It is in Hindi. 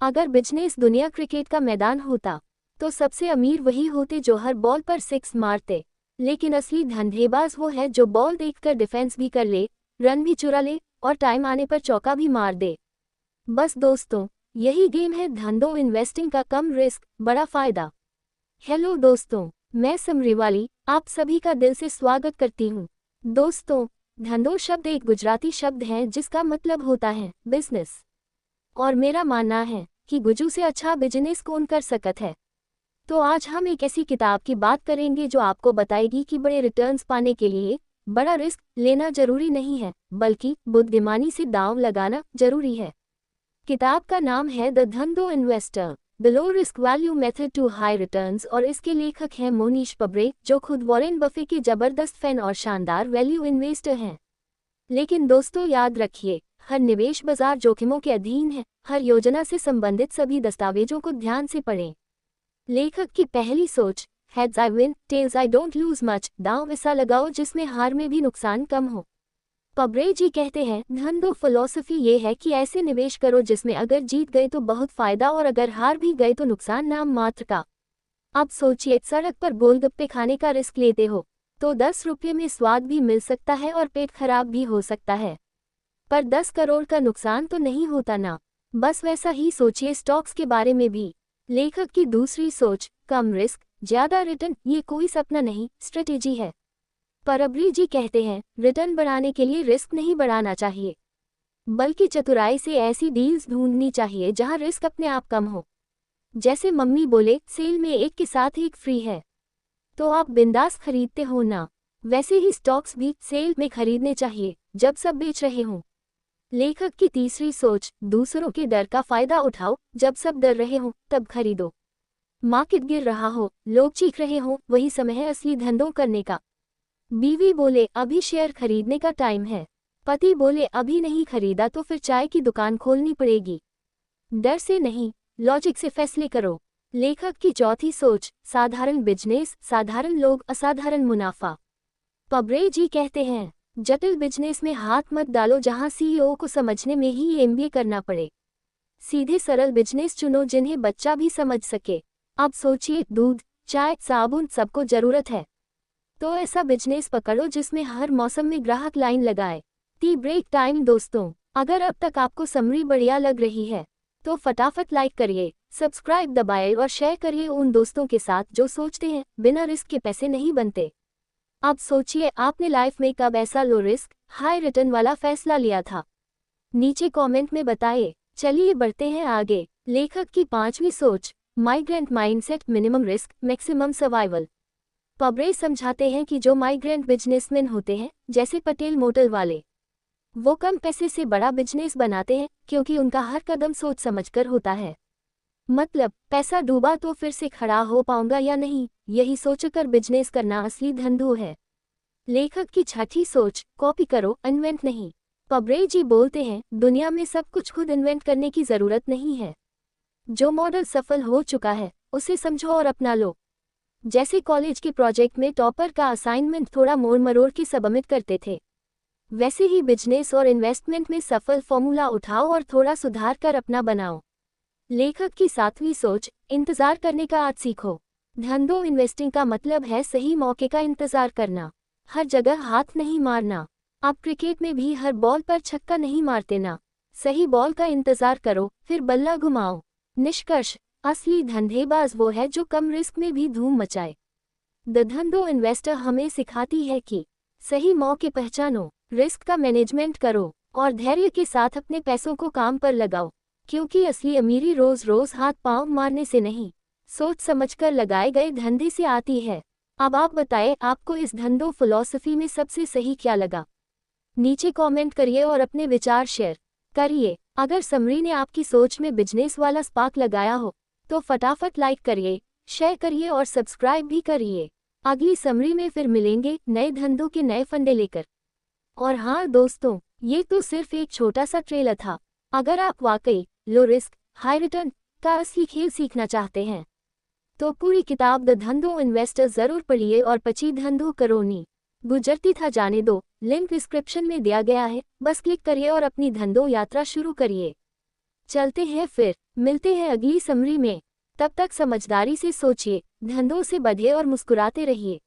अगर बिजनेस दुनिया क्रिकेट का मैदान होता तो सबसे अमीर वही होते जो हर बॉल पर सिक्स मारते, लेकिन असली धंधेबाज वो है जो बॉल देखकर डिफेंस भी कर ले, रन भी चुरा ले और टाइम आने पर चौका भी मार दे। बस दोस्तों, यही गेम है धंधों इन्वेस्टिंग का, कम रिस्क बड़ा फायदा। हेलो दोस्तों, मैं समरीवाली आप सभी का दिल से स्वागत करती हूँ। दोस्तों, धंधो शब्द एक गुजराती शब्द है जिसका मतलब होता है बिजनेस, और मेरा मानना है कि गुजू से अच्छा बिजनेस कौन कर सकत है। तो आज हम एक ऐसी किताब की बात करेंगे जो आपको बताएगी कि बड़े रिटर्न्स पाने के लिए बड़ा रिस्क लेना जरूरी नहीं है, बल्कि बुद्धिमानी से दांव लगाना जरूरी है। किताब का नाम है the Dhandho investor, the low risk value method to high returns, और इसके लेखक हैं मोनीश पब्रे, जो खुद वॉरेन बफे के जबरदस्त फैन और शानदार वैल्यू इन्वेस्टर हैं। लेकिन दोस्तों याद रखिए, हर निवेश बाजार जोखिमों के अधीन है। हर योजना से संबंधित सभी दस्तावेजों को ध्यान से पढ़ें। लेखक की पहली सोच, heads I win, tails I don't lose much, दांव ऐसा लगाओ जिसमें हार में भी नुकसान कम हो। पब्रे जी कहते हैं, धंधो फिलॉसफी ये है कि ऐसे निवेश करो जिसमें अगर जीत गए तो बहुत फायदा और अगर हार भी गए तो नुकसान नाम मात्र का। अब सोचिए, सड़क पर गोलगप्पे खाने का रिस्क लेते हो तो 10 रुपये में स्वाद भी मिल सकता है और पेट खराब भी हो सकता है, पर 10 करोड़ का नुकसान तो नहीं होता ना। बस वैसा ही सोचिए स्टॉक्स के बारे में भी। लेखक की दूसरी सोच, कम रिस्क ज्यादा रिटर्न, ये कोई सपना नहीं, स्ट्रेटेजी है। पब्रे जी कहते हैं, रिटर्न बढ़ाने के लिए रिस्क नहीं बढ़ाना चाहिए, बल्कि चतुराई से ऐसी डील्स ढूंढनी चाहिए जहां रिस्क अपने आप कम हो। जैसे मम्मी बोले, सेल में एक के साथ एक फ्री है, तो आप बिंदास खरीदते हो ना। वैसे ही स्टॉक्स भी सेल में खरीदने चाहिए जब सब बेच रहे हों। लेखक की तीसरी सोच, दूसरों के डर का फायदा उठाओ, जब सब डर रहे हों तब खरीदो। मार्केट गिर रहा हो, लोग चीख रहे हों, वही समय है असली धंधों करने का। बीवी बोले, अभी शेयर खरीदने का टाइम है। पति बोले, अभी नहीं खरीदा तो फिर चाय की दुकान खोलनी पड़ेगी। डर से नहीं, लॉजिक से फैसले करो। लेखक की चौथी सोच, साधारण बिजनेस, साधारण लोग, असाधारण मुनाफा। पब्रे जी कहते हैं, जटिल बिजनेस में हाथ मत डालो जहां सीईओ को समझने में ही एमबीए करना पड़े। सीधे सरल बिजनेस चुनो जिन्हें बच्चा भी समझ सके। अब सोचिए, दूध, चाय, साबुन सबको जरूरत है, तो ऐसा बिजनेस पकड़ो जिसमें हर मौसम में ग्राहक लाइन लगाए। Tea break time. दोस्तों, अगर अब तक आपको समरी बढ़िया लग रही है तो फटाफट लाइक करिए, सब्सक्राइब दबाएं और शेयर करिए उन दोस्तों के साथ जो सोचते हैं बिना रिस्क के पैसे नहीं बनते। अब सोचिए, आपने लाइफ में कब ऐसा लो रिस्क हाई रिटर्न वाला फैसला लिया था? नीचे कमेंट में बताइए। चलिए बढ़ते हैं आगे। लेखक की पांचवी सोच, migrant mindset, minimum risk maximum survival. Pabrai समझाते हैं कि जो माइग्रेंट बिजनेसमैन होते हैं, जैसे पटेल मोटर वाले, वो कम पैसे से बड़ा बिजनेस बनाते हैं क्योंकि उनका हर कदम सोच समझकर होता है। मतलब, पैसा डूबा तो फिर से खड़ा हो पाऊंगा या नहीं, यही सोचकर बिजनेस करना असली धंधो है। लेखक की छठी सोच, कॉपी करो, इन्वेंट नहीं। पब्रे जी बोलते हैं, दुनिया में सब कुछ खुद इन्वेंट करने की जरूरत नहीं है। जो मॉडल सफल हो चुका है उसे समझो और अपना लो। जैसे कॉलेज के प्रोजेक्ट में टॉपर का असाइनमेंट थोड़ा मोड़ मरोड़ के सबमिट करते थे, वैसे ही बिजनेस और इन्वेस्टमेंट में सफल फॉर्मूला उठाओ और थोड़ा सुधार कर अपना बनाओ। लेखक की सातवीं सोच, इंतजार करने का आज सीखो। धंधो इन्वेस्टिंग का मतलब है सही मौके का इंतजार करना, हर जगह हाथ नहीं मारना। आप क्रिकेट में भी हर बॉल पर छक्का नहीं मारते ना, सही बॉल का इंतजार करो फिर बल्ला घुमाओ। निष्कर्ष, असली धंधेबाज वो है जो कम रिस्क में भी धूम मचाए। द धंधो इन्वेस्टर हमें सिखाती है कि सही मौके पहचानो, रिस्क का मैनेजमेंट करो और धैर्य के साथ अपने पैसों को काम पर लगाओ, क्योंकि असली अमीरी रोज रोज हाथ पांव मारने से नहीं, सोच समझकर लगाए गए धंधे से आती है। अब आप बताएं, आपको इस धंधो फिलॉसफी में सबसे सही क्या लगा? नीचे कमेंट करिए और अपने विचार शेयर करिए। अगर समरी ने आपकी सोच में बिजनेस वाला स्पार्क लगाया हो तो फटाफट लाइक करिए, शेयर करिए और सब्सक्राइब भी करिए। अगली समरी में फिर मिलेंगे नए धंधों के नए फंडे लेकर। और हाँ दोस्तों, ये तो सिर्फ एक छोटा सा ट्रेलर था। अगर आप वाकई लो रिस्क हाई रिटर्न का असली खेल सीखना चाहते हैं तो पूरी किताब द धंधो इन्वेस्टर जरूर पढ़िए और पची धंधो करोनी गुजरती था जाने दो, लिंक डिस्क्रिप्शन में दिया गया है, बस क्लिक करिए और अपनी धंधो यात्रा शुरू करिए। चलते हैं फिर, मिलते हैं अगली समरी में। तब तक समझदारी से सोचिए, धंधों से बधिए और मुस्कुराते रहिए।